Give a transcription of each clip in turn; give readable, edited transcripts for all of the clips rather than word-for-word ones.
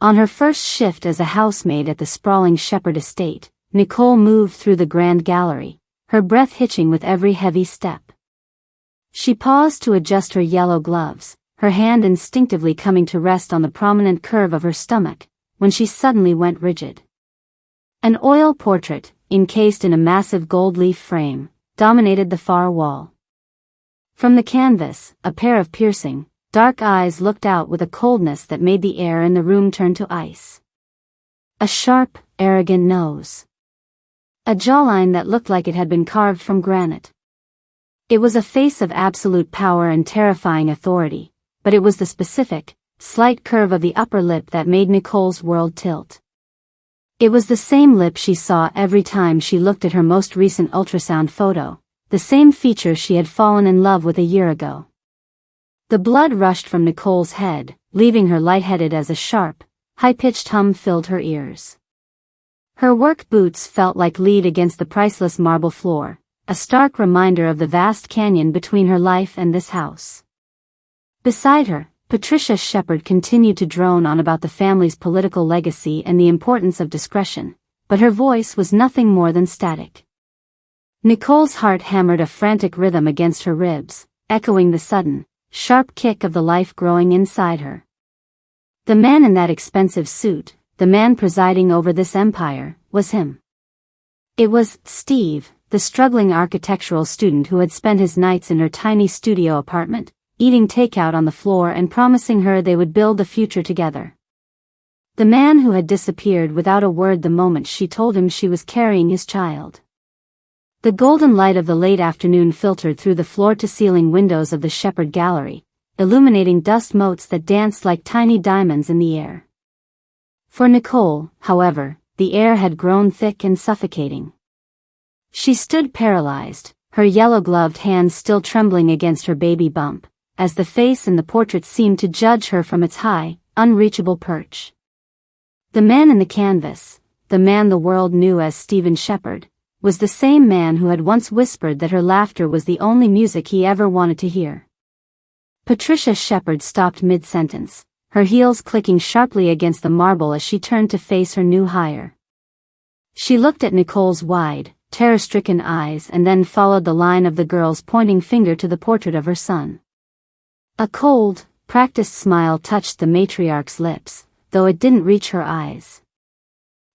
On her first shift as a housemaid at the sprawling Sheperd estate, Nicole moved through the grand gallery, her breath hitching with every heavy step. She paused to adjust her yellow gloves, her hand instinctively coming to rest on the prominent curve of her stomach, when she suddenly went rigid. An oil portrait, encased in a massive gold leaf frame, dominated the far wall. From the canvas, a pair of piercing, dark eyes looked out with a coldness that made the air in the room turn to ice. A sharp, arrogant nose. A jawline that looked like it had been carved from granite. It was a face of absolute power and terrifying authority, but it was the specific, slight curve of the upper lip that made Nicole's world tilt. It was the same lip she saw every time she looked at her most recent ultrasound photo, the same feature she had fallen in love with a year ago. The blood rushed from Nicole's head, leaving her lightheaded as a sharp, high-pitched hum filled her ears. Her work boots felt like lead against the priceless marble floor, a stark reminder of the vast canyon between her life and this house. Beside her, Patricia Sheperd continued to drone on about the family's political legacy and the importance of discretion, but her voice was nothing more than static. Nicole's heart hammered a frantic rhythm against her ribs, echoing the sudden, sharp kick of the life growing inside her. The man in that expensive suit, the man presiding over this empire, was him. It was Steve, the struggling architectural student who had spent his nights in her tiny studio apartment, eating takeout on the floor and promising her they would build a future together. The man who had disappeared without a word the moment she told him she was carrying his child. The golden light of the late afternoon filtered through the floor-to-ceiling windows of the Sheperd gallery, illuminating dust motes that danced like tiny diamonds in the air. For Nicole, however, the air had grown thick and suffocating. She stood paralyzed, her yellow-gloved hands still trembling against her baby bump, as the face in the portrait seemed to judge her from its high, unreachable perch. The man in the canvas, the man the world knew as Stephen Sheperd, was the same man who had once whispered that her laughter was the only music he ever wanted to hear. Patricia Sheperd stopped mid-sentence, her heels clicking sharply against the marble as she turned to face her new hire. She looked at Nicole's wide, terror-stricken eyes and then followed the line of the girl's pointing finger to the portrait of her son. A cold, practiced smile touched the matriarch's lips, though it didn't reach her eyes.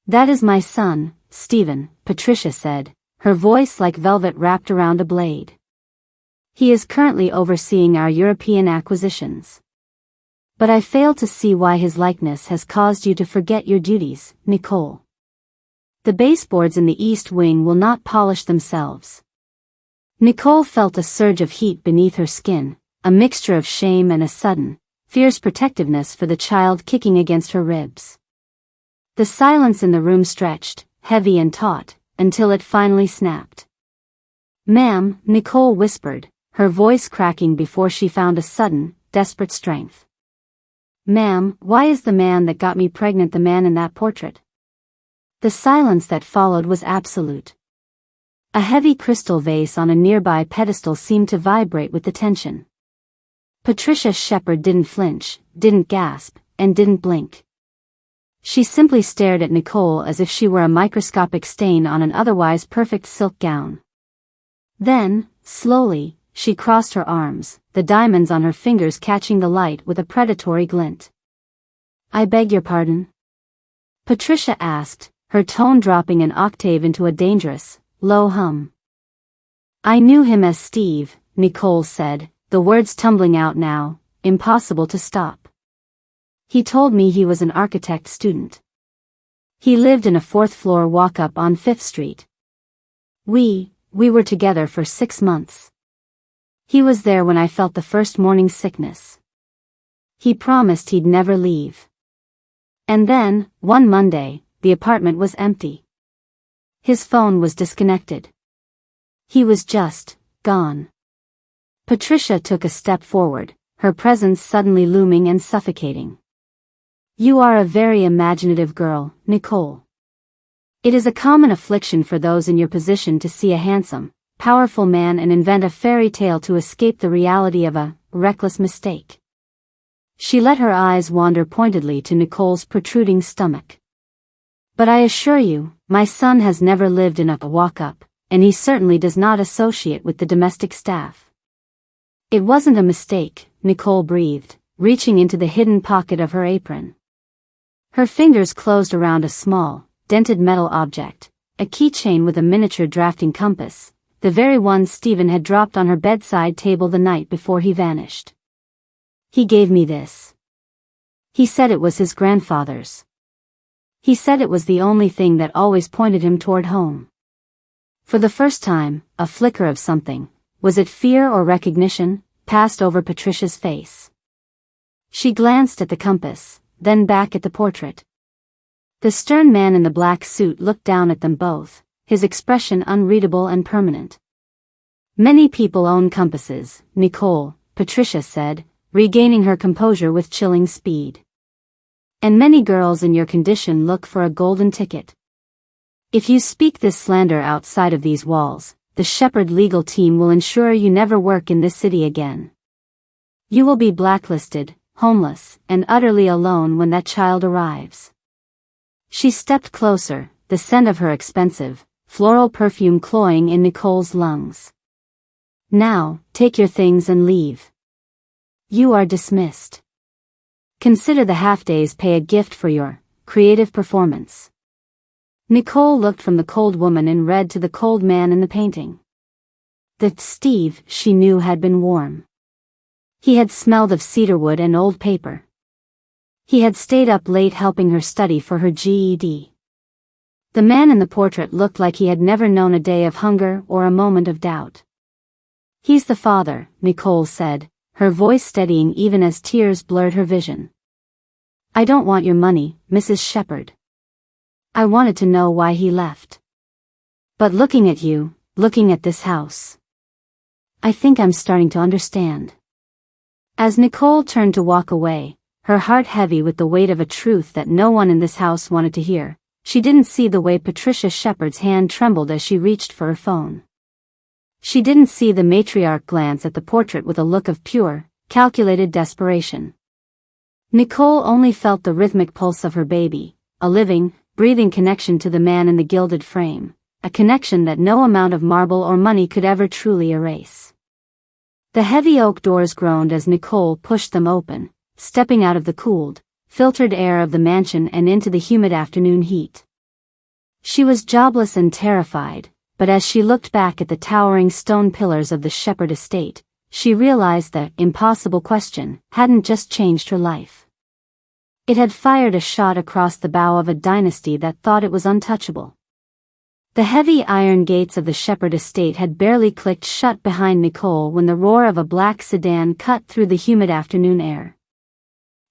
"That is my son, Stephen," Patricia said, her voice like velvet wrapped around a blade. "He is currently overseeing our European acquisitions. But I fail to see why his likeness has caused you to forget your duties, Nicole. The baseboards in the East Wing will not polish themselves." Nicole felt a surge of heat beneath her skin, a mixture of shame and a sudden, fierce protectiveness for the child kicking against her ribs. The silence in the room stretched, heavy and taut, until it finally snapped. "Ma'am," Nicole whispered, her voice cracking before she found a sudden, desperate strength. "Ma'am, why is the man that got me pregnant the man in that portrait?" The silence that followed was absolute. A heavy crystal vase on a nearby pedestal seemed to vibrate with the tension. Patricia Sheperd didn't flinch, didn't gasp, and didn't blink. She simply stared at Nicole as if she were a microscopic stain on an otherwise perfect silk gown. Then, slowly, she crossed her arms, the diamonds on her fingers catching the light with a predatory glint. "I beg your pardon?" Patricia asked, her tone dropping an octave into a dangerous, low hum. "I knew him as Steve," Nicole said, the words tumbling out now, impossible to stop. "He told me he was an architect student. He lived in a fourth-floor walk-up on 5th Street. We were together for 6 months. He was there when I felt the first morning sickness. He promised he'd never leave. And then, one Monday, the apartment was empty. His phone was disconnected. He was just gone." Patricia took a step forward, her presence suddenly looming and suffocating. "You are a very imaginative girl, Nicole. It is a common affliction for those in your position to see a handsome, powerful man and invent a fairy tale to escape the reality of a reckless mistake. She let her eyes wander pointedly to Nicole's protruding stomach. But I assure you, my son has never lived in a walk-up, and he certainly does not associate with the domestic staff. It wasn't a mistake, Nicole breathed, reaching into the hidden pocket of her apron. Her fingers closed around a small, dented metal object, a keychain with a miniature drafting compass, the very one Stephen had dropped on her bedside table the night before he vanished. He gave me this. He said it was his grandfather's. He said it was the only thing that always pointed him toward home. For the first time, a flicker of something, was it fear or recognition, passed over Patricia's face. She glanced at the compass, then back at the portrait. The stern man in the black suit looked down at them both, his expression unreadable and permanent. Many people own compasses, Nicole, Patricia said, regaining her composure with chilling speed. And many girls in your condition look for a golden ticket. If you speak this slander outside of these walls, the Sheperd legal team will ensure you never work in this city again. You will be blacklisted, homeless, and utterly alone when that child arrives. She stepped closer, the scent of her expensive, floral perfume cloying in Nicole's lungs. Now, take your things and leave. You are dismissed. Consider the half-days pay a gift for your creative performance. Nicole looked from the cold woman in red to the cold man in the painting. The Steve, she knew, had been warm. He had smelled of cedarwood and old paper. He had stayed up late helping her study for her GED. The man in the portrait looked like he had never known a day of hunger or a moment of doubt. He's the father, Nicole said, her voice steadying even as tears blurred her vision. I don't want your money, Mrs. Sheperd. I wanted to know why he left. But looking at you, looking at this house, I think I'm starting to understand. As Nicole turned to walk away, her heart heavy with the weight of a truth that no one in this house wanted to hear, she didn't see the way Patricia Sheperd's hand trembled as she reached for her phone. She didn't see the matriarch glance at the portrait with a look of pure, calculated desperation. Nicole only felt the rhythmic pulse of her baby, a living, breathing connection to the man in the gilded frame, a connection that no amount of marble or money could ever truly erase. The heavy oak doors groaned as Nicole pushed them open, stepping out of the cooled, filtered air of the mansion and into the humid afternoon heat. She was jobless and terrified, but as she looked back at the towering stone pillars of the Sheperd estate, she realized that impossible question hadn't just changed her life. It had fired a shot across the bow of a dynasty that thought it was untouchable. The heavy iron gates of the Sheperd estate had barely clicked shut behind Nicole when the roar of a black sedan cut through the humid afternoon air.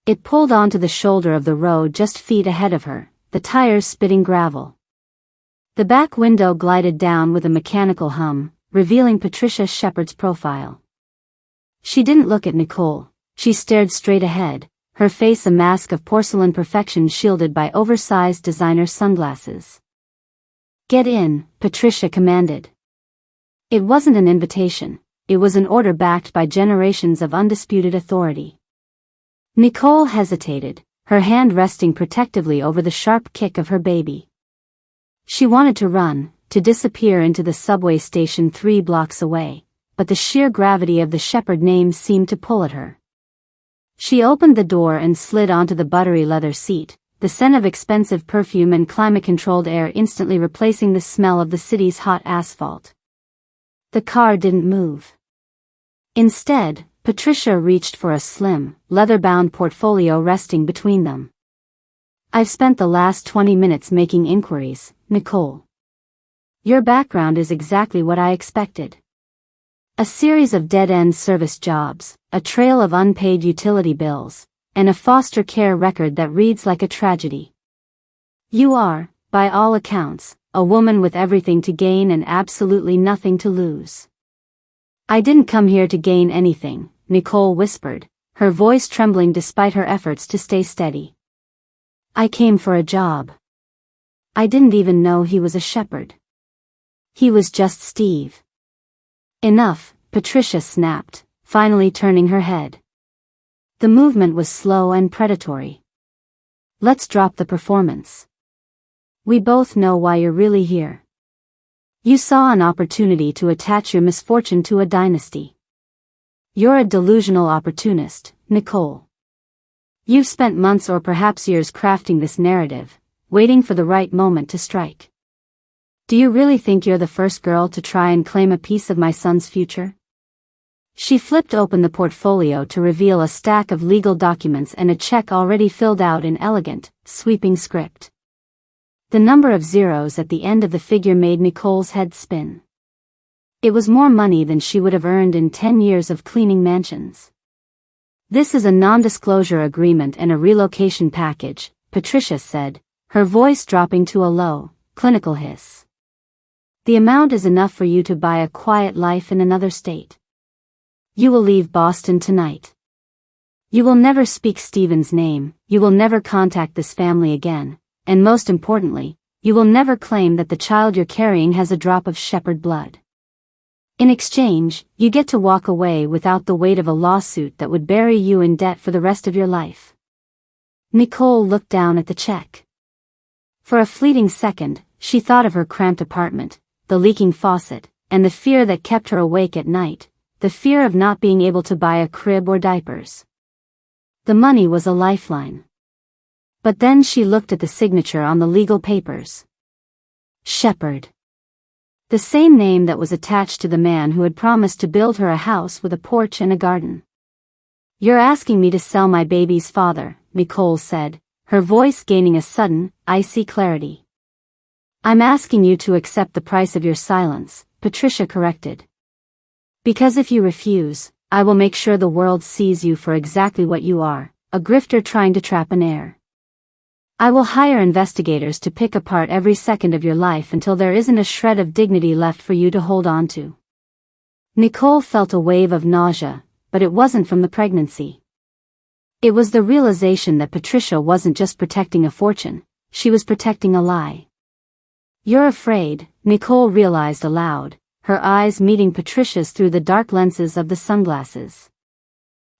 It pulled onto the shoulder of the road just feet ahead of her, the tires spitting gravel. The back window glided down with a mechanical hum, revealing Patricia Sheperd's profile. She didn't look at Nicole, she stared straight ahead, her face a mask of porcelain perfection shielded by oversized designer sunglasses. Get in, Patricia commanded. It wasn't an invitation, it was an order backed by generations of undisputed authority. Nicole hesitated, her hand resting protectively over the sharp kick of her baby. She wanted to run, to disappear into the subway station 3 blocks away, but the sheer gravity of the Sheperd name seemed to pull at her. She opened the door and slid onto the buttery leather seat, the scent of expensive perfume and climate-controlled air instantly replacing the smell of the city's hot asphalt. The car didn't move. Instead, Patricia reached for a slim, leather-bound portfolio resting between them. I've spent the last 20 minutes making inquiries, Nicole. Your background is exactly what I expected. A series of dead-end service jobs, a trail of unpaid utility bills, and a foster care record that reads like a tragedy. You are, by all accounts, a woman with everything to gain and absolutely nothing to lose. I didn't come here to gain anything, Nicole whispered, her voice trembling despite her efforts to stay steady. I came for a job. I didn't even know he was a Sheperd. He was just Steve. Enough, Patricia snapped, finally turning her head. The movement was slow and predatory. Let's drop the performance. We both know why you're really here. You saw an opportunity to attach your misfortune to a dynasty. You're a delusional opportunist, Nicole. You've spent months or perhaps years crafting this narrative, waiting for the right moment to strike. Do you really think you're the first girl to try and claim a piece of my son's future? She flipped open the portfolio to reveal a stack of legal documents and a check already filled out in elegant, sweeping script. The number of zeros at the end of the figure made Nicole's head spin. It was more money than she would have earned in 10 years of cleaning mansions. This is a non-disclosure agreement and a relocation package, Patricia said, her voice dropping to a low, clinical hiss. The amount is enough for you to buy a quiet life in another state. You will leave Boston tonight. You will never speak Stephen's name, you will never contact this family again, and most importantly, you will never claim that the child you're carrying has a drop of Sheperd blood. In exchange, you get to walk away without the weight of a lawsuit that would bury you in debt for the rest of your life. Nicole looked down at the check. For a fleeting second, she thought of her cramped apartment, the leaking faucet, and the fear that kept her awake at night, the fear of not being able to buy a crib or diapers. The money was a lifeline. But then she looked at the signature on the legal papers. Sheperd. The same name that was attached to the man who had promised to build her a house with a porch and a garden. You're asking me to sell my baby's father, Nicole said, her voice gaining a sudden, icy clarity. I'm asking you to accept the price of your silence, Patricia corrected. Because if you refuse, I will make sure the world sees you for exactly what you are, a grifter trying to trap an heir. I will hire investigators to pick apart every second of your life until there isn't a shred of dignity left for you to hold on to. Nicole felt a wave of nausea, but it wasn't from the pregnancy. It was the realization that Patricia wasn't just protecting a fortune, she was protecting a lie. You're afraid, Nicole realized aloud, her eyes meeting Patricia's through the dark lenses of the sunglasses.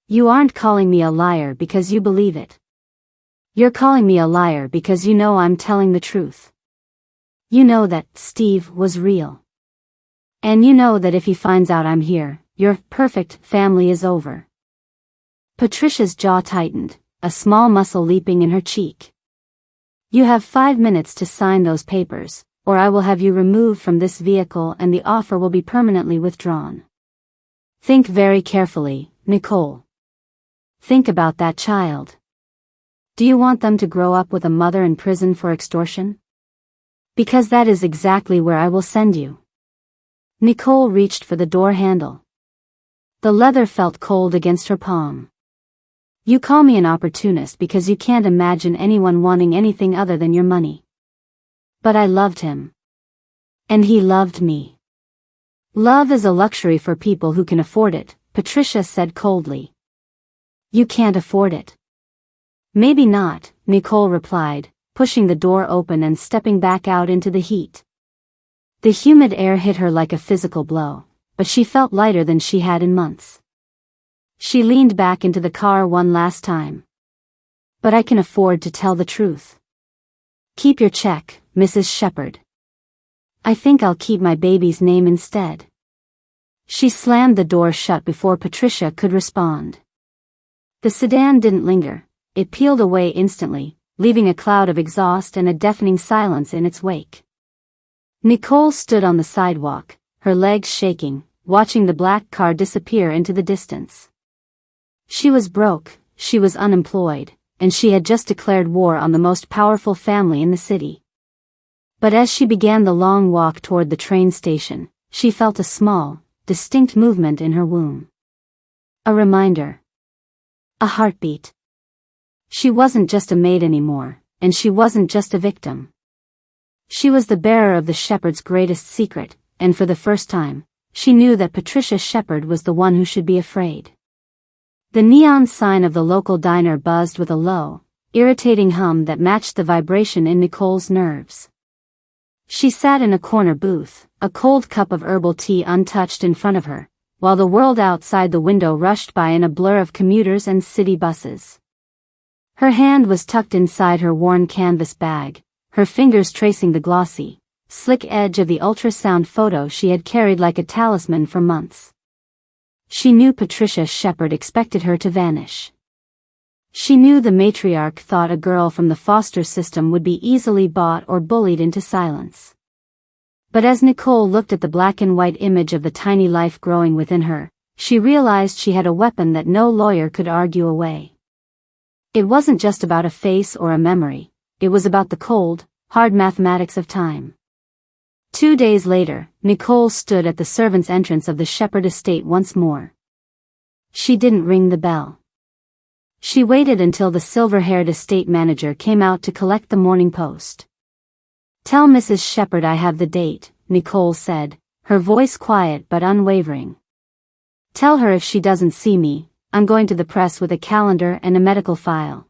You aren't calling me a liar because you believe it. You're calling me a liar because you know I'm telling the truth. You know that Steve was real. And you know that if he finds out I'm here, your perfect family is over. Patricia's jaw tightened, a small muscle leaping in her cheek. You have 5 minutes to sign those papers, or I will have you removed from this vehicle and the offer will be permanently withdrawn. Think very carefully, Nicole. Think about that child. Do you want them to grow up with a mother in prison for extortion? Because that is exactly where I will send you. Nicole reached for the door handle. The leather felt cold against her palm. You call me an opportunist because you can't imagine anyone wanting anything other than your money. But I loved him. And he loved me. Love is a luxury for people who can afford it, Patricia said coldly. You can't afford it. Maybe not, Nicole replied, pushing the door open and stepping back out into the heat. The humid air hit her like a physical blow, but she felt lighter than she had in months. She leaned back into the car one last time. But I can afford to tell the truth. Keep your check, Mrs. Sheperd. I think I'll keep my baby's name instead. She slammed the door shut before Patricia could respond. The sedan didn't linger, it peeled away instantly, leaving a cloud of exhaust and a deafening silence in its wake. Nicole stood on the sidewalk, her legs shaking, watching the black car disappear into the distance. She was broke, she was unemployed, and she had just declared war on the most powerful family in the city. But as she began the long walk toward the train station, she felt a small, distinct movement in her womb. A reminder. A heartbeat. She wasn't just a maid anymore, and she wasn't just a victim. She was the bearer of the Sheperd's greatest secret, and for the first time, she knew that Patricia Sheperd was the one who should be afraid. The neon sign of the local diner buzzed with a low, irritating hum that matched the vibration in Nicole's nerves. She sat in a corner booth, a cold cup of herbal tea untouched in front of her, while the world outside the window rushed by in a blur of commuters and city buses. Her hand was tucked inside her worn canvas bag, her fingers tracing the glossy, slick edge of the ultrasound photo she had carried like a talisman for months. She knew Patricia Sheperd expected her to vanish. She knew the matriarch thought a girl from the foster system would be easily bought or bullied into silence. But as Nicole looked at the black and white image of the tiny life growing within her, she realized she had a weapon that no lawyer could argue away. It wasn't just about a face or a memory, it was about the cold, hard mathematics of time. 2 days later, Nicole stood at the servants' entrance of the Sheperd estate once more. She didn't ring the bell. She waited until the silver-haired estate manager came out to collect the morning post. "Tell Mrs. Sheperd I have the date," Nicole said, her voice quiet but unwavering. "Tell her if she doesn't see me, I'm going to the press with a calendar and a medical file."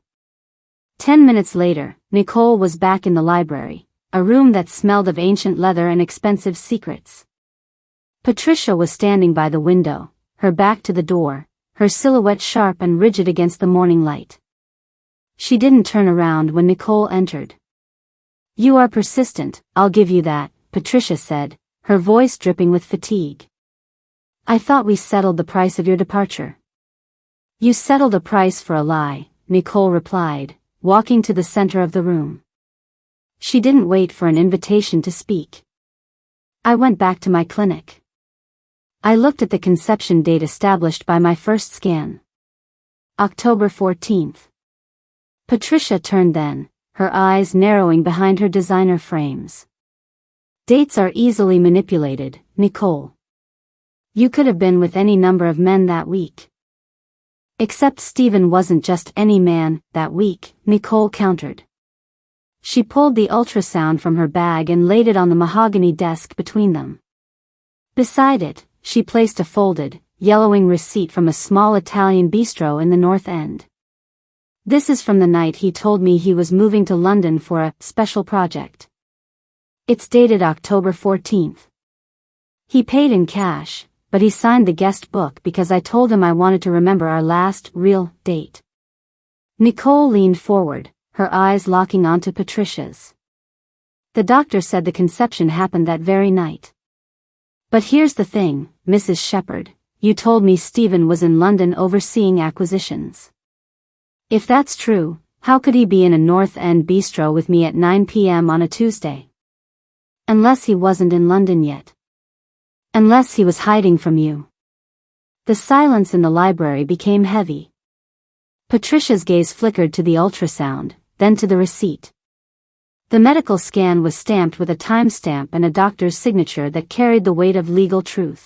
10 minutes later, Nicole was back in the library, a room that smelled of ancient leather and expensive secrets. Patricia was standing by the window, her back to the door, her silhouette sharp and rigid against the morning light. She didn't turn around when Nicole entered. "You are persistent, I'll give you that," Patricia said, her voice dripping with fatigue. "I thought we settled the price of your departure." "You settled a price for a lie," Nicole replied, walking to the center of the room. She didn't wait for an invitation to speak. "I went back to my clinic. I looked at the conception date established by my first scan. October 14th. Patricia turned then, her eyes narrowing behind her designer frames. "Dates are easily manipulated, Nicole. You could have been with any number of men that week." "Except Stephen wasn't just any man, that week," Nicole countered. She pulled the ultrasound from her bag and laid it on the mahogany desk between them. Beside it, she placed a folded, yellowing receipt from a small Italian bistro in the North End. "This is from the night he told me he was moving to London for a special project. It's dated October 14th. He paid in cash, but he signed the guest book because I told him I wanted to remember our last real date." Nicole leaned forward, her eyes locking onto Patricia's. "The doctor said the conception happened that very night. But here's the thing, Mrs. Sheperd, you told me Stephen was in London overseeing acquisitions. If that's true, how could he be in a North End bistro with me at 9 p.m. on a Tuesday? Unless he wasn't in London yet. Unless he was hiding from you." The silence in the library became heavy. Patricia's gaze flickered to the ultrasound, then to the receipt. The medical scan was stamped with a timestamp and a doctor's signature that carried the weight of legal truth.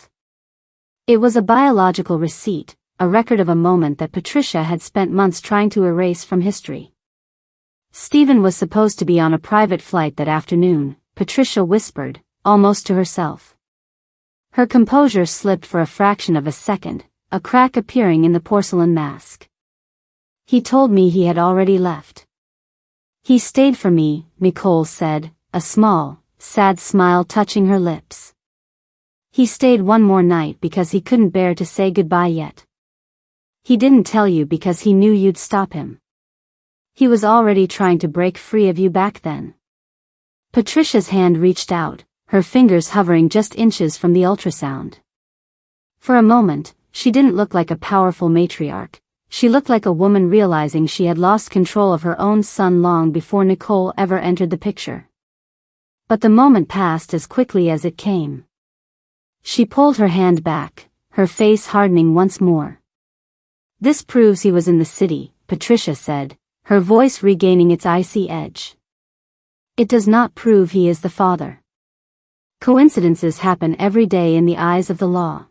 It was a biological receipt, a record of a moment that Patricia had spent months trying to erase from history. "Stephen was supposed to be on a private flight that afternoon," Patricia whispered, almost to herself. Her composure slipped for a fraction of a second, a crack appearing in the porcelain mask. "He told me he had already left." "He stayed for me," Nicole said, a small, sad smile touching her lips. "He stayed one more night because he couldn't bear to say goodbye yet. He didn't tell you because he knew you'd stop him. He was already trying to break free of you back then." Patricia's hand reached out, her fingers hovering just inches from the ultrasound. For a moment, she didn't look like a powerful matriarch. She looked like a woman realizing she had lost control of her own son long before Nicole ever entered the picture. But the moment passed as quickly as it came. She pulled her hand back, her face hardening once more. "This proves he was in the city," Patricia said, her voice regaining its icy edge. "It does not prove he is the father. Coincidences happen every day in the eyes of the law."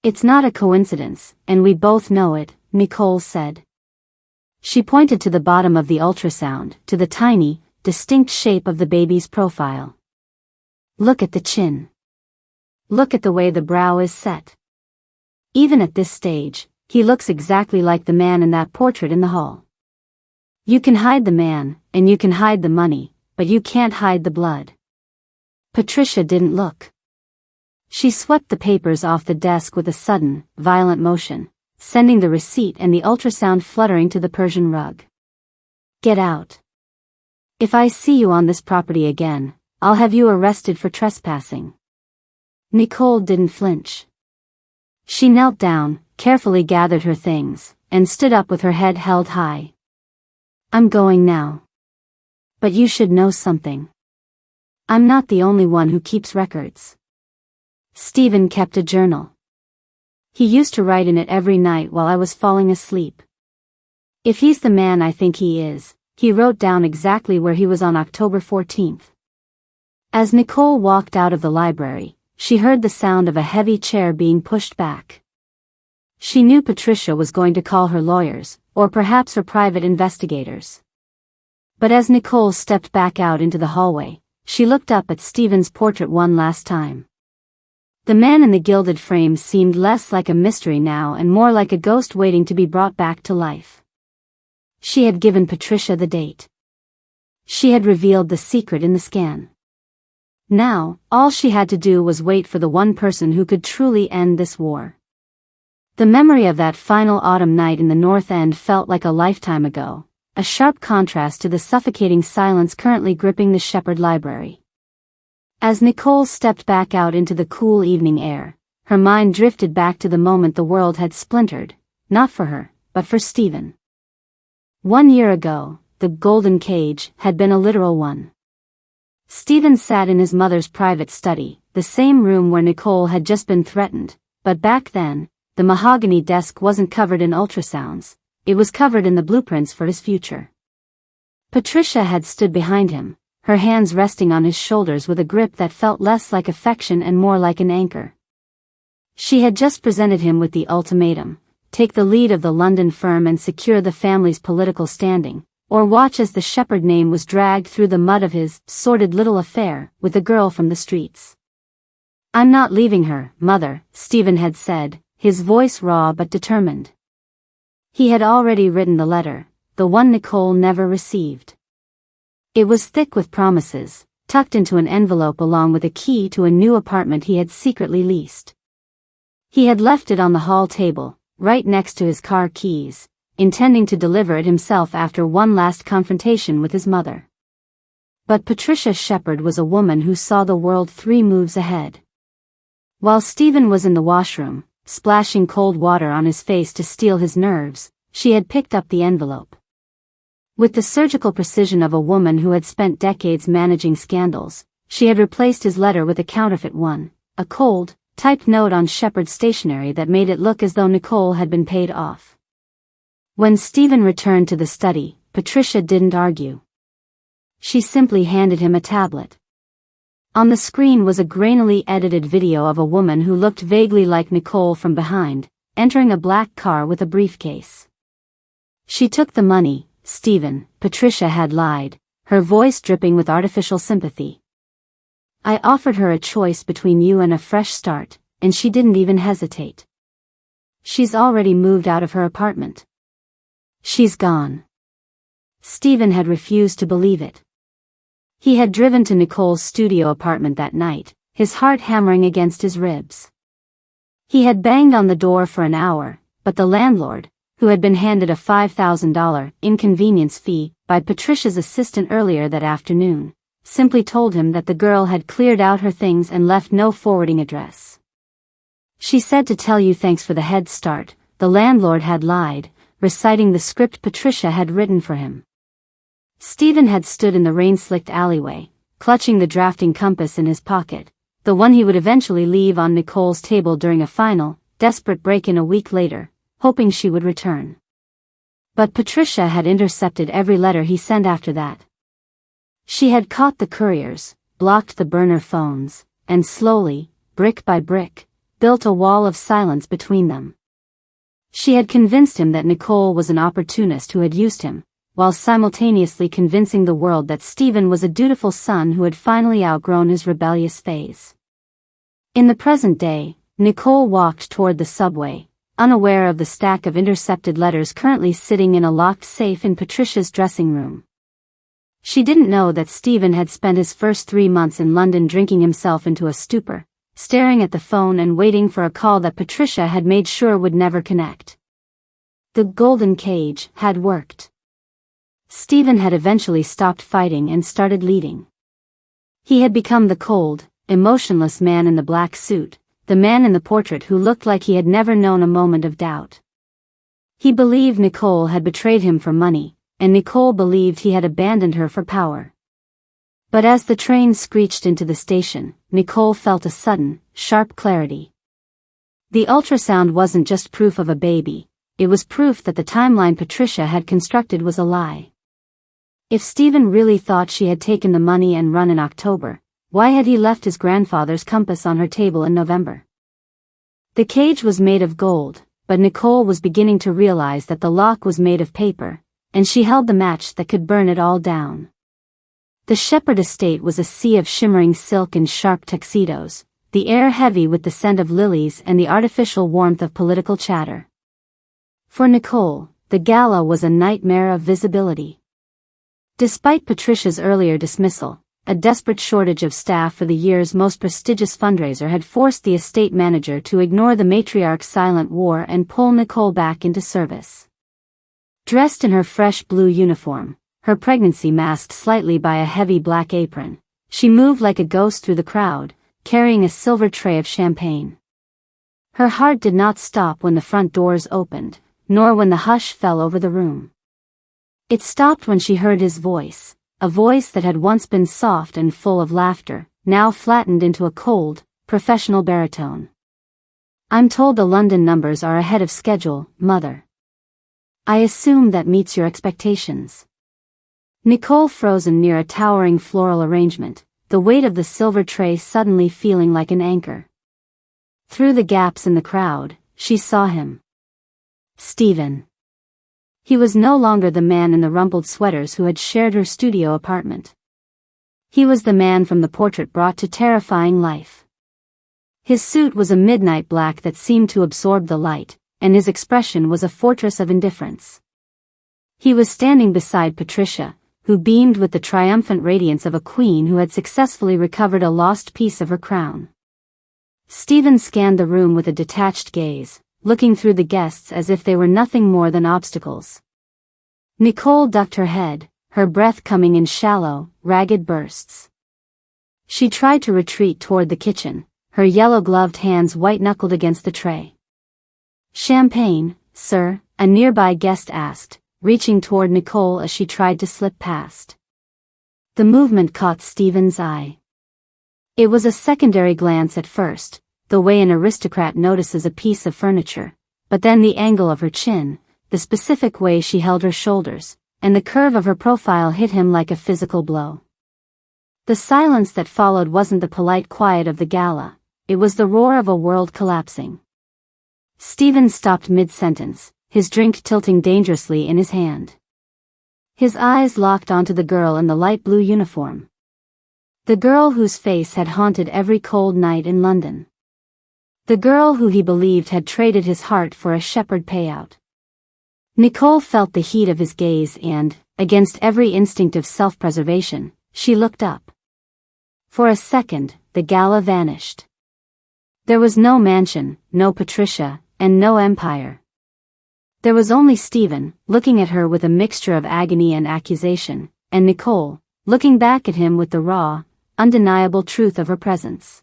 "It's not a coincidence, and we both know it," Nicole said. She pointed to the bottom of the ultrasound, to the tiny, distinct shape of the baby's profile. "Look at the chin. Look at the way the brow is set. Even at this stage, he looks exactly like the man in that portrait in the hall. You can hide the man, and you can hide the money, but you can't hide the blood." Patricia didn't look. She swept the papers off the desk with a sudden, violent motion, sending the receipt and the ultrasound fluttering to the Persian rug. "Get out. If I see you on this property again, I'll have you arrested for trespassing." Nicole didn't flinch. She knelt down, carefully gathered her things, and stood up with her head held high. "I'm going now. But you should know something. I'm not the only one who keeps records. Stephen kept a journal. He used to write in it every night while I was falling asleep. If he's the man I think he is, he wrote down exactly where he was on October 14th. As Nicole walked out of the library, she heard the sound of a heavy chair being pushed back. She knew Patricia was going to call her lawyers, or perhaps her private investigators. But as Nicole stepped back out into the hallway, she looked up at Stephen's portrait one last time. The man in the gilded frame seemed less like a mystery now and more like a ghost waiting to be brought back to life. She had given Patricia the date. She had revealed the secret in the scan. Now, all she had to do was wait for the one person who could truly end this war. The memory of that final autumn night in the North End felt like a lifetime ago, a sharp contrast to the suffocating silence currently gripping the Sheperd library. As Nicole stepped back out into the cool evening air, her mind drifted back to the moment the world had splintered, not for her, but for Stephen. 1 year ago, the golden cage had been a literal one. Stephen sat in his mother's private study, the same room where Nicole had just been threatened, but back then, the mahogany desk wasn't covered in ultrasounds, it was covered in the blueprints for his future. Patricia had stood behind him, her hands resting on his shoulders with a grip that felt less like affection and more like an anchor. She had just presented him with the ultimatum: take the lead of the London firm and secure the family's political standing, or watch as the Sheperd name was dragged through the mud of his sordid little affair with a girl from the streets. "I'm not leaving her, Mother," Stephen had said, his voice raw but determined. He had already written the letter, the one Nicole never received. It was thick with promises, tucked into an envelope along with a key to a new apartment he had secretly leased. He had left it on the hall table, right next to his car keys, intending to deliver it himself after one last confrontation with his mother. But Patricia Sheperd was a woman who saw the world 3 moves ahead. While Stephen was in the washroom, splashing cold water on his face to steel his nerves, she had picked up the envelope. With the surgical precision of a woman who had spent decades managing scandals, she had replaced his letter with a counterfeit one, a cold, typed note on Sheperd's stationery that made it look as though Nicole had been paid off. When Stephen returned to the study, Patricia didn't argue. She simply handed him a tablet. On the screen was a grainily edited video of a woman who looked vaguely like Nicole from behind, entering a black car with a briefcase. She took the money, Stephen, Patricia had lied, her voice dripping with artificial sympathy. "I offered her a choice between you and a fresh start, and she didn't even hesitate. She's already moved out of her apartment. She's gone." Stephen had refused to believe it. He had driven to Nicole's studio apartment that night, his heart hammering against his ribs. He had banged on the door for an hour, but the landlord, who had been handed a $5,000 inconvenience fee by Patricia's assistant earlier that afternoon, simply told him that the girl had cleared out her things and left no forwarding address. "She said to tell you thanks for the head start," the landlord had lied, reciting the script Patricia had written for him. Stephen had stood in the rain-slicked alleyway, clutching the drafting compass in his pocket, the one he would eventually leave on Nicole's table during a final, desperate break-in a week later, hoping she would return. But Patricia had intercepted every letter he sent after that. She had caught the couriers, blocked the burner phones, and slowly, brick by brick, built a wall of silence between them. She had convinced him that Nicole was an opportunist who had used him, while simultaneously convincing the world that Stephen was a dutiful son who had finally outgrown his rebellious phase. In the present day, Nicole walked toward the subway, unaware of the stack of intercepted letters currently sitting in a locked safe in Patricia's dressing room. She didn't know that Stephen had spent his first 3 months in London drinking himself into a stupor, staring at the phone and waiting for a call that Patricia had made sure would never connect. The golden cage had worked. Stephen had eventually stopped fighting and started leading. He had become the cold, emotionless man in the black suit, the man in the portrait who looked like he had never known a moment of doubt. He believed Nicole had betrayed him for money, and Nicole believed he had abandoned her for power. But as the train screeched into the station, Nicole felt a sudden, sharp clarity. The ultrasound wasn't just proof of a baby, it was proof that the timeline Patricia had constructed was a lie. If Stephen really thought she had taken the money and run in October, why had he left his grandfather's compass on her table in November? The cage was made of gold, but Nicole was beginning to realize that the lock was made of paper, and she held the match that could burn it all down. The Sheperd estate was a sea of shimmering silk and sharp tuxedos, the air heavy with the scent of lilies and the artificial warmth of political chatter. For Nicole, the gala was a nightmare of visibility. Despite Patricia's earlier dismissal, a desperate shortage of staff for the year's most prestigious fundraiser had forced the estate manager to ignore the matriarch's silent war and pull Nicole back into service. Dressed in her fresh blue uniform, her pregnancy masked slightly by a heavy black apron, she moved like a ghost through the crowd, carrying a silver tray of champagne. Her heart did not stop when the front doors opened, nor when the hush fell over the room. It stopped when she heard his voice, a voice that had once been soft and full of laughter, now flattened into a cold, professional baritone. "I'm told the London numbers are ahead of schedule, Mother. I assume that meets your expectations." Nicole frozen near a towering floral arrangement, the weight of the silver tray suddenly feeling like an anchor. Through the gaps in the crowd, she saw him. Stephen. He was no longer the man in the rumpled sweaters who had shared her studio apartment. He was the man from the portrait brought to terrifying life. His suit was a midnight black that seemed to absorb the light, and his expression was a fortress of indifference. He was standing beside Patricia, who beamed with the triumphant radiance of a queen who had successfully recovered a lost piece of her crown. Stephen scanned the room with a detached gaze, looking through the guests as if they were nothing more than obstacles. Nicole ducked her head, her breath coming in shallow, ragged bursts. She tried to retreat toward the kitchen, her yellow-gloved hands white-knuckled against the tray. "Champagne, sir?" a nearby guest asked, reaching toward Nicole as she tried to slip past. The movement caught Stephen's eye. It was a secondary glance at first, the way an aristocrat notices a piece of furniture, but then the angle of her chin, the specific way she held her shoulders, and the curve of her profile hit him like a physical blow. The silence that followed wasn't the polite quiet of the gala, it was the roar of a world collapsing. Stephen stopped mid-sentence, his drink tilting dangerously in his hand. His eyes locked onto the girl in the light blue uniform. The girl whose face had haunted every cold night in London. The girl who he believed had traded his heart for a Sheperd payout. Nicole felt the heat of his gaze and, against every instinct of self-preservation, she looked up. For a second, the gala vanished. There was no mansion, no Patricia, and no empire. There was only Stephen, looking at her with a mixture of agony and accusation, and Nicole, looking back at him with the raw, undeniable truth of her presence.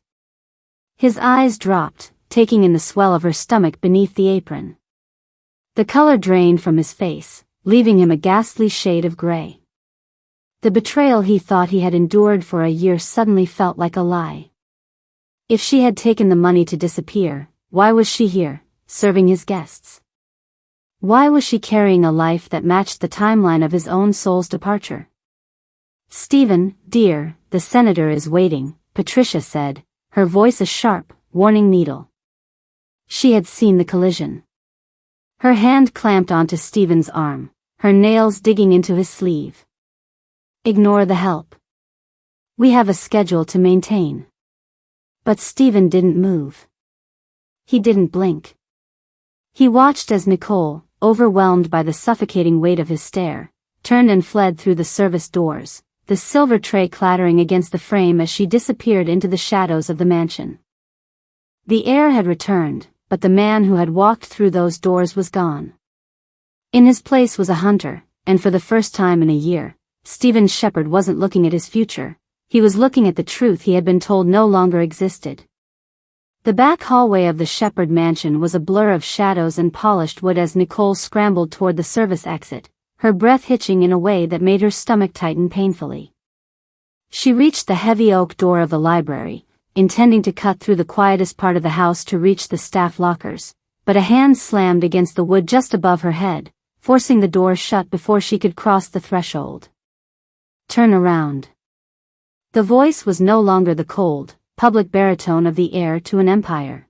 His eyes dropped, taking in the swell of her stomach beneath the apron. The color drained from his face, leaving him a ghastly shade of gray. The betrayal he thought he had endured for a year suddenly felt like a lie. If she had taken the money to disappear, why was she here, serving his guests? Why was she carrying a life that matched the timeline of his own soul's departure? "Stephen, dear, the senator is waiting," Patricia said, her voice a sharp, warning needle. She had seen the collision. Her hand clamped onto Stephen's arm, her nails digging into his sleeve. "Ignore the help. We have a schedule to maintain." But Stephen didn't move. He didn't blink. He watched as Nicole, overwhelmed by the suffocating weight of his stare, turned and fled through the service doors, the silver tray clattering against the frame as she disappeared into the shadows of the mansion. The heir had returned, but the man who had walked through those doors was gone. In his place was a hunter, and for the first time in a year, Stephen Sheperd wasn't looking at his future, he was looking at the truth he had been told no longer existed. The back hallway of the Sheperd mansion was a blur of shadows and polished wood as Nicole scrambled toward the service exit, her breath hitching in a way that made her stomach tighten painfully. She reached the heavy oak door of the library, intending to cut through the quietest part of the house to reach the staff lockers, but a hand slammed against the wood just above her head, forcing the door shut before she could cross the threshold. Turn around. The voice was no longer the cold, public baritone of the heir to an empire.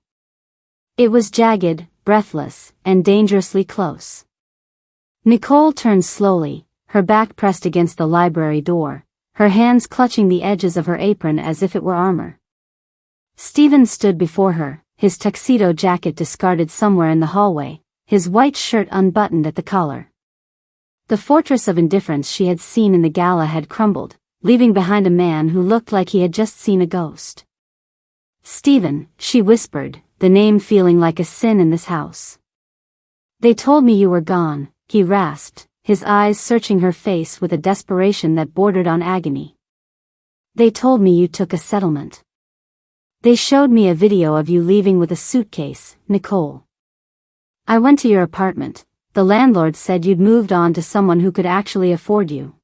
It was jagged, breathless, and dangerously close. Nicole turned slowly, her back pressed against the library door, her hands clutching the edges of her apron as if it were armor. Stephen stood before her, his tuxedo jacket discarded somewhere in the hallway, his white shirt unbuttoned at the collar. The fortress of indifference she had seen in the gala had crumbled, leaving behind a man who looked like he had just seen a ghost. "Stephen," she whispered, the name feeling like a sin in this house. "They told me you were gone," he rasped, his eyes searching her face with a desperation that bordered on agony. "They told me you took a settlement. They showed me a video of you leaving with a suitcase, Nicole. I went to your apartment. The landlord said you'd moved on to someone who could actually afford you."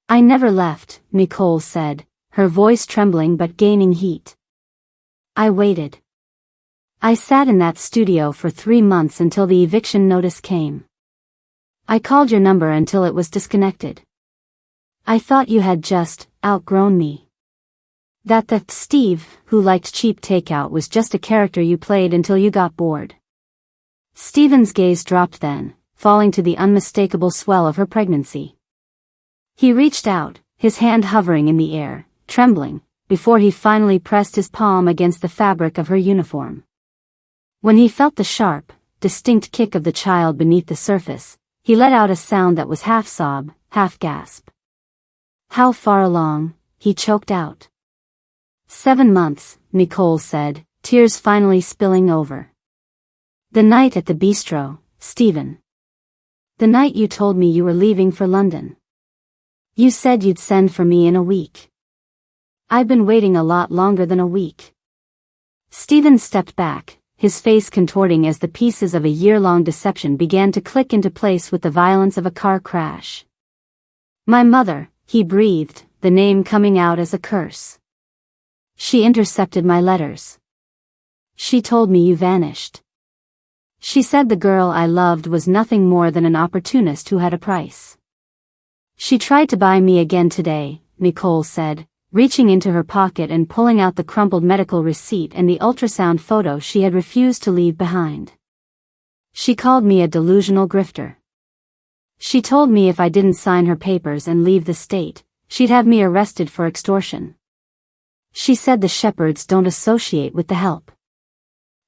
"I never left," Nicole said, her voice trembling but gaining heat. "I waited. I sat in that studio for 3 months until the eviction notice came. I called your number until it was disconnected. I thought you had just outgrown me. That the Steve, who liked cheap takeout, was just a character you played until you got bored." Stephen's gaze dropped then, falling to the unmistakable swell of her pregnancy. He reached out, his hand hovering in the air, trembling, before he finally pressed his palm against the fabric of her uniform. When he felt the sharp, distinct kick of the child beneath the surface, he let out a sound that was half sob, half gasp. "How far along?" he choked out. 7 months, Nicole said, tears finally spilling over. "The night at the bistro, Stephen. The night you told me you were leaving for London. You said you'd send for me in a week. I've been waiting a lot longer than a week." Stephen stepped back, his face contorting as the pieces of a year-long deception began to click into place with the violence of a car crash. "My mother," he breathed, the name coming out as a curse. "She intercepted my letters. She told me you vanished. She said the girl I loved was nothing more than an opportunist who had a price. She tried to buy me again today," Nicole said, reaching into her pocket and pulling out the crumpled medical receipt and the ultrasound photo she had refused to leave behind. "She called me a delusional grifter. She told me if I didn't sign her papers and leave the state, she'd have me arrested for extortion. She said the Sheperds don't associate with the help."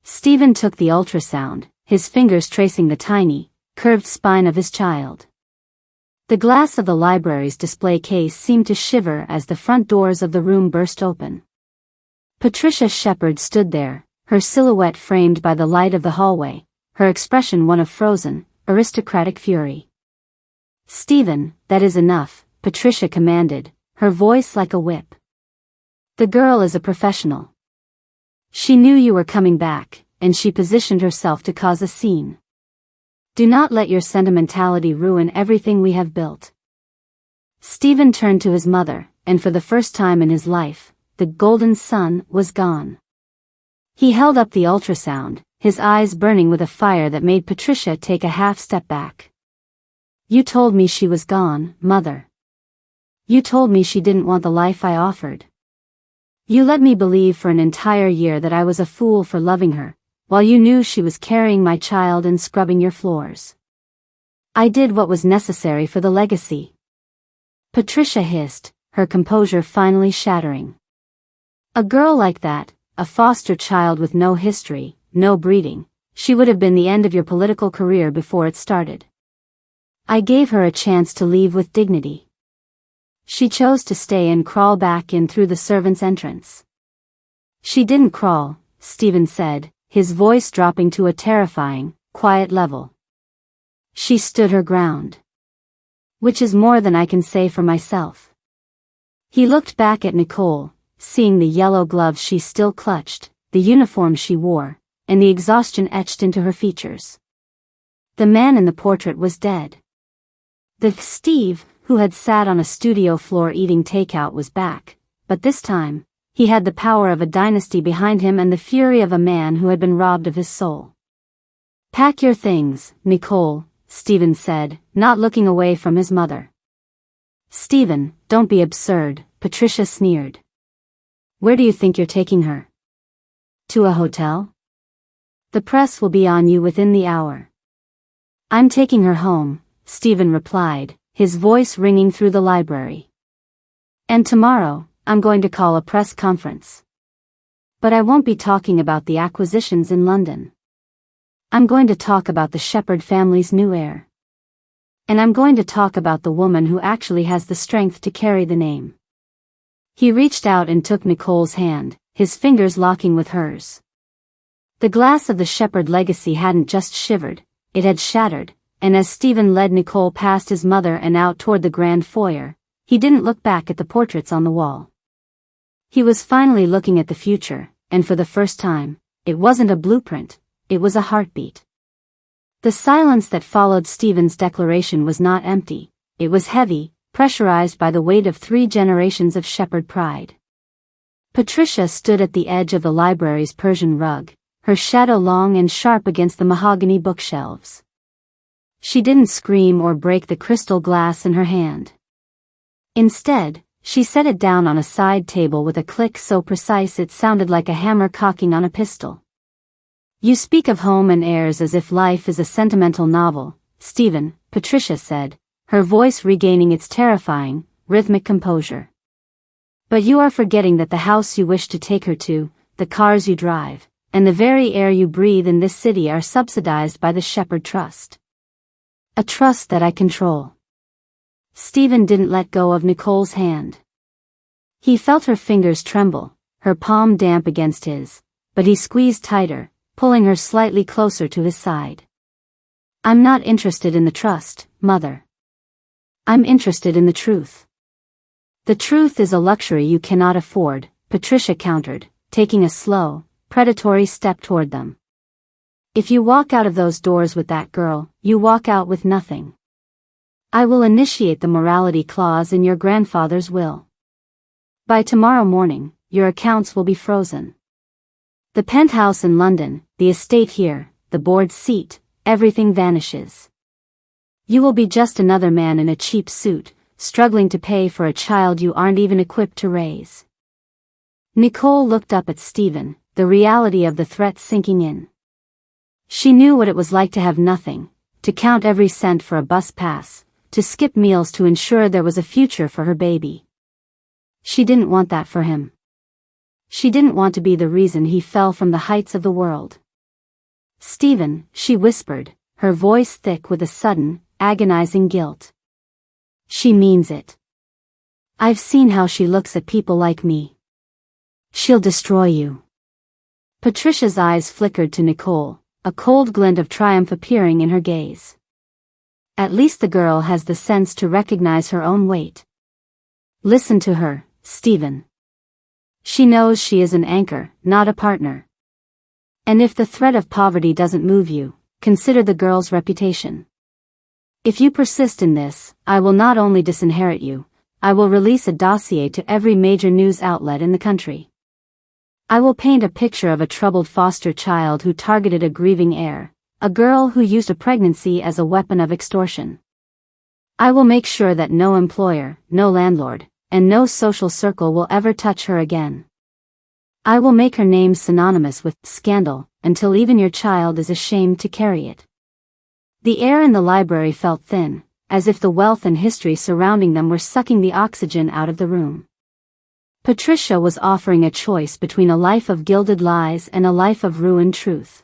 Stephen took the ultrasound, his fingers tracing the tiny, curved spine of his child. The glass of the library's display case seemed to shiver as the front doors of the room burst open. Patricia Sheperd stood there, her silhouette framed by the light of the hallway, her expression one of frozen, aristocratic fury. "Stephen, that is enough," Patricia commanded, her voice like a whip. "The girl is a professional. She knew you were coming back, and she positioned herself to cause a scene. Do not let your sentimentality ruin everything we have built." Stephen turned to his mother, and for the first time in his life, the golden sun was gone. He held up the ultrasound, his eyes burning with a fire that made Patricia take a half step back. "You told me she was gone, Mother. You told me she didn't want the life I offered. You let me believe for an entire year that I was a fool for loving her, while you knew she was carrying my child and scrubbing your floors. I did what was necessary for the legacy." Patricia hissed, her composure finally shattering. A girl like that, a foster child with no history, no breeding, she would have been the end of your political career before it started. I gave her a chance to leave with dignity. She chose to stay and crawl back in through the servants' entrance. She didn't crawl, Stephen said, his voice dropping to a terrifying, quiet level. She stood her ground. Which is more than I can say for myself. He looked back at Nicole, seeing the yellow gloves she still clutched, the uniform she wore, and the exhaustion etched into her features. The man in the portrait was dead. The Steve, who had sat on a studio floor eating takeout, was back, but this time, he had the power of a dynasty behind him and the fury of a man who had been robbed of his soul. Pack your things, Nicole, Stephen said, not looking away from his mother. Stephen, don't be absurd, Patricia sneered. Where do you think you're taking her? To a hotel? The press will be on you within the hour. I'm taking her home, Stephen replied, his voice ringing through the library. And tomorrow, I'm going to call a press conference. But I won't be talking about the acquisitions in London. I'm going to talk about the Sheperd family's new heir. And I'm going to talk about the woman who actually has the strength to carry the name. He reached out and took Nicole's hand, his fingers locking with hers. The glass of the Sheperd legacy hadn't just shivered, it had shattered, and as Stephen led Nicole past his mother and out toward the grand foyer, he didn't look back at the portraits on the wall. He was finally looking at the future, and for the first time, it wasn't a blueprint, it was a heartbeat. The silence that followed Stephen's declaration was not empty, it was heavy, pressurized by the weight of 3 generations of Sheperd pride. Patricia stood at the edge of the library's Persian rug, her shadow long and sharp against the mahogany bookshelves. She didn't scream or break the crystal glass in her hand. Instead, she set it down on a side table with a click so precise it sounded like a hammer cocking on a pistol. You speak of home and heirs as if life is a sentimental novel, Stephen, Patricia said, her voice regaining its terrifying, rhythmic composure. But you are forgetting that the house you wish to take her to, the cars you drive, and the very air you breathe in this city are subsidized by the Sheperd Trust. A trust that I control. Stephen didn't let go of Nicole's hand. He felt her fingers tremble, her palm damp against his, but he squeezed tighter, pulling her slightly closer to his side. I'm not interested in the trust, Mother. I'm interested in the truth. The truth is a luxury you cannot afford, Patricia countered, taking a slow, predatory step toward them. If you walk out of those doors with that girl, you walk out with nothing. I will initiate the morality clause in your grandfather's will. By tomorrow morning, your accounts will be frozen. The penthouse in London, the estate here, the board seat, everything vanishes. You will be just another man in a cheap suit, struggling to pay for a child you aren't even equipped to raise. Nicole looked up at Stephen, the reality of the threat sinking in. She knew what it was like to have nothing, to count every cent for a bus pass, to skip meals to ensure there was a future for her baby. She didn't want that for him. She didn't want to be the reason he fell from the heights of the world. Stephen, she whispered, her voice thick with a sudden, agonizing guilt. She means it. I've seen how she looks at people like me. She'll destroy you. Patricia's eyes flickered to Nicole, a cold glint of triumph appearing in her gaze. At least the girl has the sense to recognize her own weight. Listen to her, Stephen. She knows she is an anchor, not a partner. And if the threat of poverty doesn't move you, consider the girl's reputation. If you persist in this, I will not only disinherit you, I will release a dossier to every major news outlet in the country. I will paint a picture of a troubled foster child who targeted a grieving heir, a girl who used a pregnancy as a weapon of extortion. I will make sure that no employer, no landlord, and no social circle will ever touch her again. I will make her name synonymous with scandal, until even your child is ashamed to carry it. The air in the library felt thin, as if the wealth and history surrounding them were sucking the oxygen out of the room. Patricia was offering a choice between a life of gilded lies and a life of ruined truth.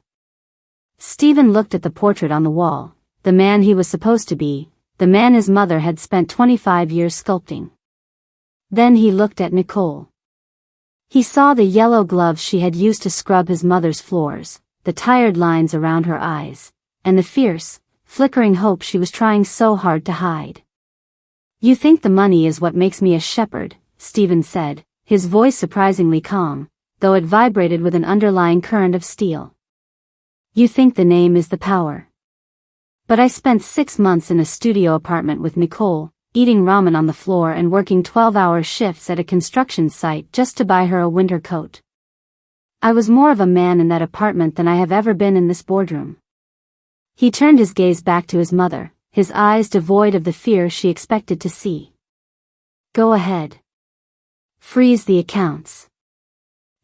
Stephen looked at the portrait on the wall, the man he was supposed to be, the man his mother had spent 25 years sculpting. Then he looked at Nicole. He saw the yellow gloves she had used to scrub his mother's floors, the tired lines around her eyes, and the fierce, flickering hope she was trying so hard to hide. "You think the money is what makes me a shepherd," Stephen said, his voice surprisingly calm, though it vibrated with an underlying current of steel. "You think the name is the power. But I spent 6 months in a studio apartment with Nicole, eating ramen on the floor and working 12-hour shifts at a construction site just to buy her a winter coat. I was more of a man in that apartment than I have ever been in this boardroom." He turned his gaze back to his mother, his eyes devoid of the fear she expected to see. "Go ahead. Freeze the accounts.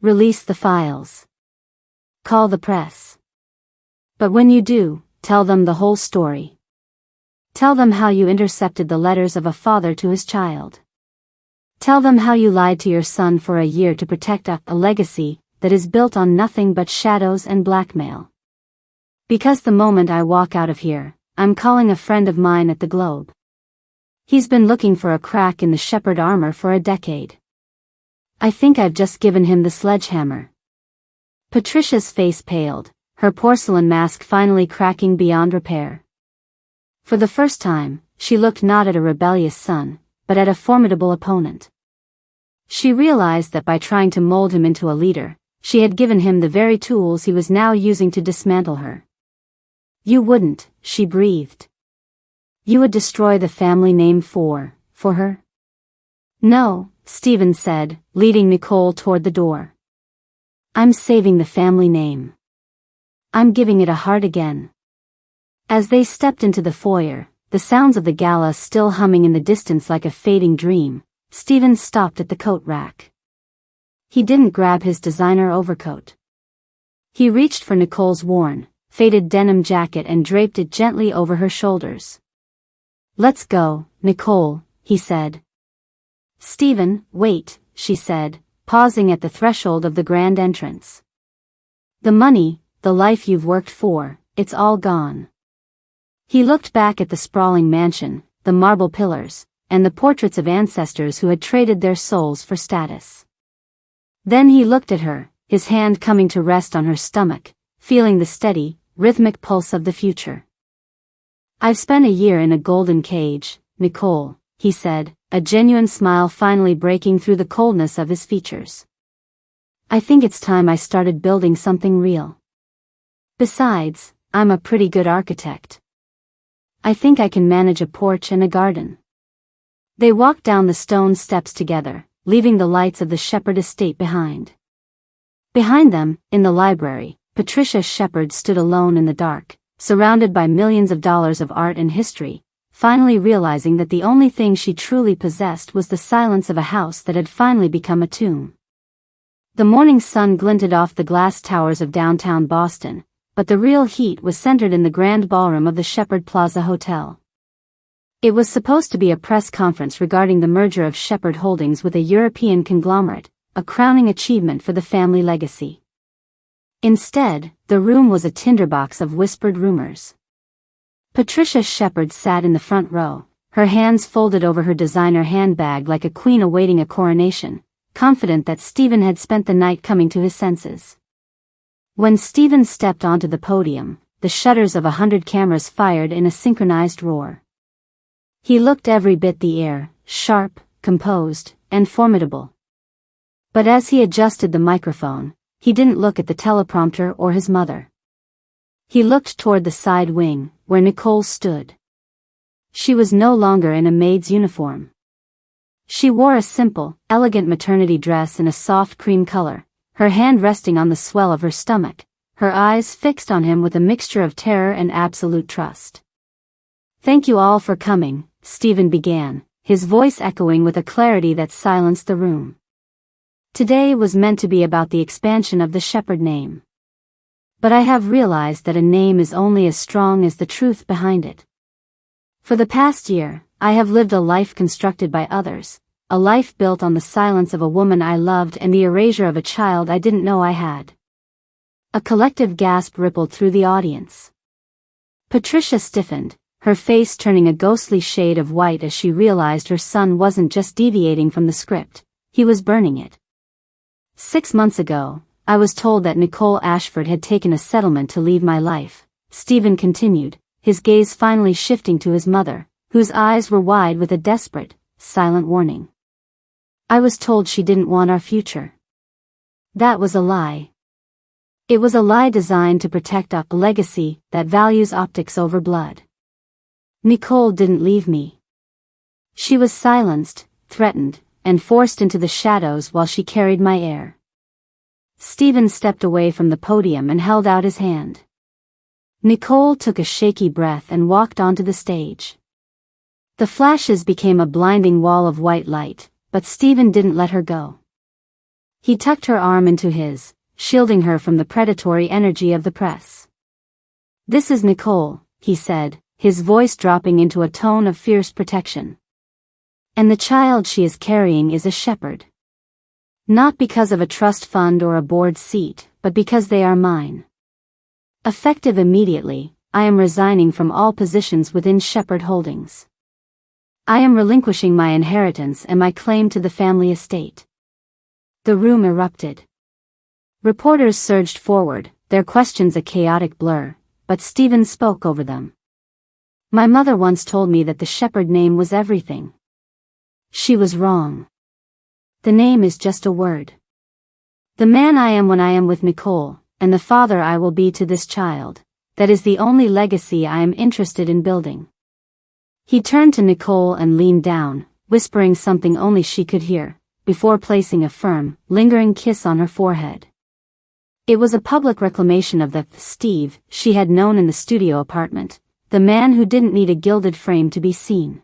Release the files. Call the press. But when you do, tell them the whole story. Tell them how you intercepted the letters of a father to his child. Tell them how you lied to your son for a year to protect a legacy that is built on nothing but shadows and blackmail. Because the moment I walk out of here, I'm calling a friend of mine at the Globe. He's been looking for a crack in the Sheperd armor for a decade. I think I've just given him the sledgehammer." Patricia's face paled, her porcelain mask finally cracking beyond repair. For the first time, she looked not at a rebellious son, but at a formidable opponent. She realized that by trying to mold him into a leader, she had given him the very tools he was now using to dismantle her. "You wouldn't," she breathed. "You would destroy the family name for her?" "No," Stephen said, leading Nicole toward the door. "I'm saving the family name. I'm giving it a heart again." As they stepped into the foyer, the sounds of the gala still humming in the distance like a fading dream, Stephen stopped at the coat rack. He didn't grab his designer overcoat. He reached for Nicole's worn, faded denim jacket and draped it gently over her shoulders. "Let's go, Nicole," he said. "Stephen, wait," she said, pausing at the threshold of the grand entrance. "The money, the life you've worked for, it's all gone." He looked back at the sprawling mansion, the marble pillars, and the portraits of ancestors who had traded their souls for status. Then he looked at her, his hand coming to rest on her stomach, feeling the steady, rhythmic pulse of the future. "I've spent a year in a golden cage, Nicole," he said, a genuine smile finally breaking through the coldness of his features. "I think it's time I started building something real. Besides, I'm a pretty good architect. I think I can manage a porch and a garden." They walked down the stone steps together, leaving the lights of the Sheperd estate behind. Behind them, in the library, Patricia Sheperd stood alone in the dark, surrounded by millions of dollars of art and history, finally realizing that the only thing she truly possessed was the silence of a house that had finally become a tomb. The morning sun glinted off the glass towers of downtown Boston, but the real heat was centered in the grand ballroom of the Sheperd Plaza Hotel. It was supposed to be a press conference regarding the merger of Sheperd Holdings with a European conglomerate, a crowning achievement for the family legacy. Instead, the room was a tinderbox of whispered rumors. Patricia Sheperd sat in the front row, her hands folded over her designer handbag like a queen awaiting a coronation, confident that Stephen had spent the night coming to his senses. When Stephen stepped onto the podium, the shutters of 100 cameras fired in a synchronized roar. He looked every bit the heir, sharp, composed, and formidable. But as he adjusted the microphone, he didn't look at the teleprompter or his mother. He looked toward the side wing, where Nicole stood. She was no longer in a maid's uniform. She wore a simple, elegant maternity dress in a soft cream color, her hand resting on the swell of her stomach, her eyes fixed on him with a mixture of terror and absolute trust. "Thank you all for coming," Stephen began, his voice echoing with a clarity that silenced the room. "Today was meant to be about the expansion of the Sheperd name. But I have realized that a name is only as strong as the truth behind it. For the past year, I have lived a life constructed by others, a life built on the silence of a woman I loved and the erasure of a child I didn't know I had." A collective gasp rippled through the audience. Patricia stiffened, her face turning a ghostly shade of white as she realized her son wasn't just deviating from the script, he was burning it. 6 months ago, I was told that Nicole Ashford had taken a settlement to leave my life, Stephen continued, his gaze finally shifting to his mother, whose eyes were wide with a desperate, silent warning. I was told she didn't want our future. That was a lie. It was a lie designed to protect a legacy that values optics over blood. Nicole didn't leave me. She was silenced, threatened, and forced into the shadows while she carried my heir. Stephen stepped away from the podium and held out his hand. Nicole took a shaky breath and walked onto the stage. The flashes became a blinding wall of white light, but Stephen didn't let her go. He tucked her arm into his, shielding her from the predatory energy of the press. "This is Nicole," he said, his voice dropping into a tone of fierce protection. "And the child she is carrying is a Sheperd. Not because of a trust fund or a board seat, but because they are mine. Effective immediately, I am resigning from all positions within Sheperd Holdings. I am relinquishing my inheritance and my claim to the family estate." The room erupted. Reporters surged forward, their questions a chaotic blur, but Stephen spoke over them. "My mother once told me that the Sheperd name was everything. She was wrong. The name is just a word. The man I am when I am with Nicole, and the father I will be to this child, that is the only legacy I am interested in building." He turned to Nicole and leaned down, whispering something only she could hear, before placing a firm, lingering kiss on her forehead. It was a public reclamation of the Steve she had known in the studio apartment, the man who didn't need a gilded frame to be seen.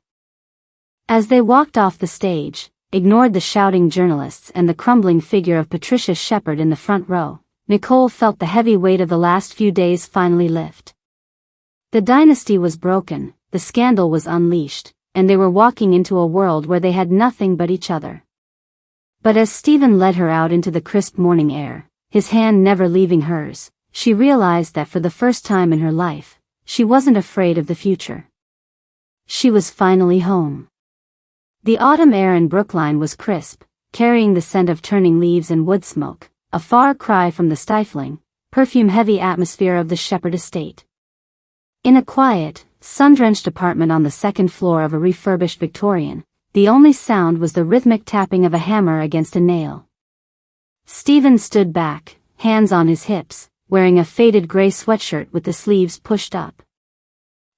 As they walked off the stage, ignored the shouting journalists and the crumbling figure of Patricia Sheperd in the front row, Nicole felt the heavy weight of the last few days finally lift. The dynasty was broken, the scandal was unleashed, and they were walking into a world where they had nothing but each other. But as Stephen led her out into the crisp morning air, his hand never leaving hers, she realized that for the first time in her life, she wasn't afraid of the future. She was finally home. The autumn air in Brookline was crisp, carrying the scent of turning leaves and wood smoke, a far cry from the stifling, perfume-heavy atmosphere of the Sheperd estate. In a quiet, sun-drenched apartment on the second floor of a refurbished Victorian, the only sound was the rhythmic tapping of a hammer against a nail. Stephen stood back, hands on his hips, wearing a faded gray sweatshirt with the sleeves pushed up.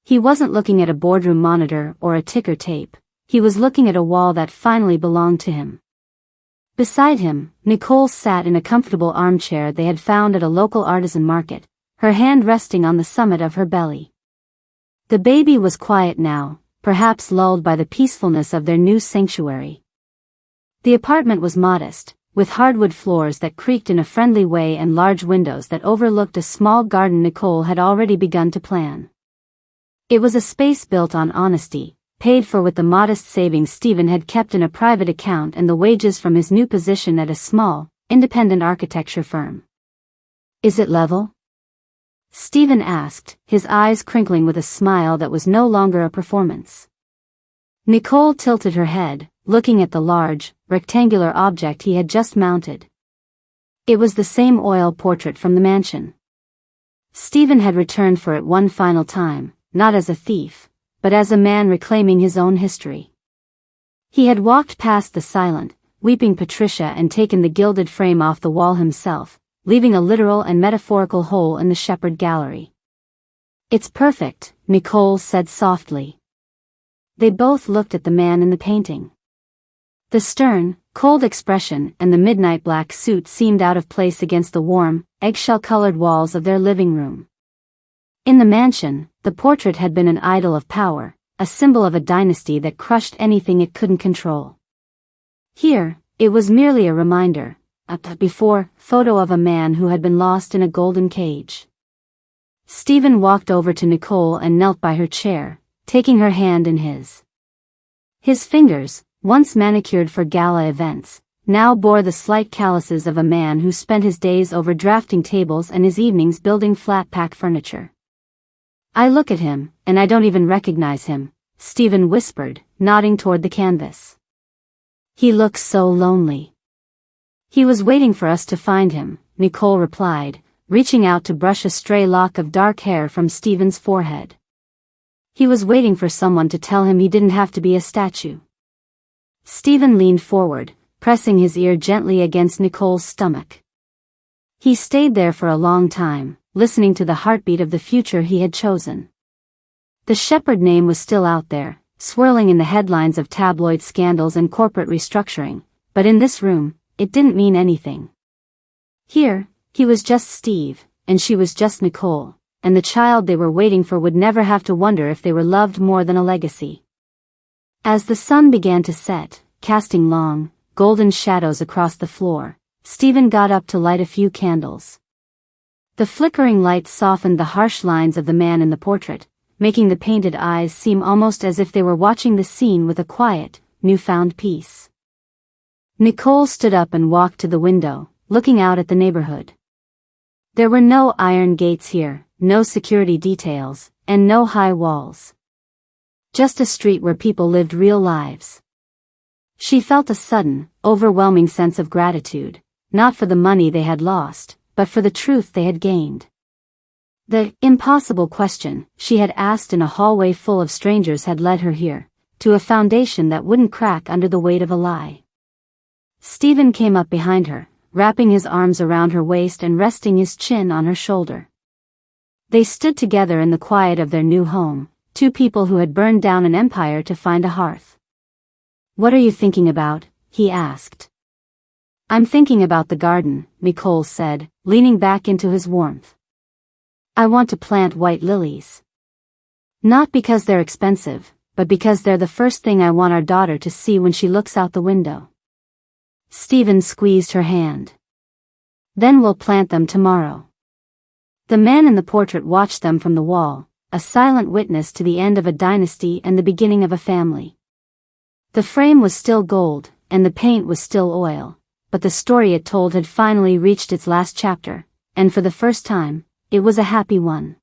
He wasn't looking at a boardroom monitor or a ticker tape, he was looking at a wall that finally belonged to him. Beside him, Nicole sat in a comfortable armchair they had found at a local artisan market, her hand resting on the summit of her belly. The baby was quiet now, perhaps lulled by the peacefulness of their new sanctuary. The apartment was modest, with hardwood floors that creaked in a friendly way and large windows that overlooked a small garden Nicole had already begun to plan. It was a space built on honesty, paid for with the modest savings Stephen had kept in a private account and the wages from his new position at a small, independent architecture firm. "Is it level?" Stephen asked, his eyes crinkling with a smile that was no longer a performance. Nicole tilted her head, looking at the large, rectangular object he had just mounted. It was the same oil portrait from the mansion. Stephen had returned for it one final time, not as a thief, but as a man reclaiming his own history. He had walked past the silent, weeping Patricia and taken the gilded frame off the wall himself, leaving a literal and metaphorical hole in the Sheperd gallery. "It's perfect," Nicole said softly. They both looked at the man in the painting. The stern, cold expression and the midnight black suit seemed out of place against the warm, eggshell-colored walls of their living room. In the mansion, the portrait had been an idol of power, a symbol of a dynasty that crushed anything it couldn't control. Here, it was merely a reminder, a before photo of a man who had been lost in a golden cage. Stephen walked over to Nicole and knelt by her chair, taking her hand in his. His fingers, once manicured for gala events, now bore the slight calluses of a man who spent his days over drafting tables and his evenings building flat-pack furniture. "I look at him, and I don't even recognize him," Stephen whispered, nodding toward the canvas. "He looks so lonely." He was waiting for us to find him, Nicole replied, reaching out to brush a stray lock of dark hair from Stephen's forehead. He was waiting for someone to tell him he didn't have to be a statue. Stephen leaned forward, pressing his ear gently against Nicole's stomach. He stayed there for a long time, listening to the heartbeat of the future he had chosen. The Sheperd name was still out there, swirling in the headlines of tabloid scandals and corporate restructuring, but in this room, it didn't mean anything. Here, he was just Steve, and she was just Nicole, and the child they were waiting for would never have to wonder if they were loved more than a legacy. As the sun began to set, casting long, golden shadows across the floor, Stephen got up to light a few candles. The flickering light softened the harsh lines of the man in the portrait, making the painted eyes seem almost as if they were watching the scene with a quiet, newfound peace. Nicole stood up and walked to the window, looking out at the neighborhood. There were no iron gates here, no security details, and no high walls. Just a street where people lived real lives. She felt a sudden, overwhelming sense of gratitude, not for the money they had lost, but for the truth they had gained. The impossible question she had asked in a hallway full of strangers had led her here, to a foundation that wouldn't crack under the weight of a lie. Stephen came up behind her, wrapping his arms around her waist and resting his chin on her shoulder. They stood together in the quiet of their new home, two people who had burned down an empire to find a hearth. "What are you thinking about?" he asked. "I'm thinking about the garden," Nicole said, leaning back into his warmth. "I want to plant white lilies. Not because they're expensive, but because they're the first thing I want our daughter to see when she looks out the window." Stephen squeezed her hand. "Then we'll plant them tomorrow." The man in the portrait watched them from the wall, a silent witness to the end of a dynasty and the beginning of a family. The frame was still gold, and the paint was still oil, but the story it told had finally reached its last chapter, and for the first time, it was a happy one.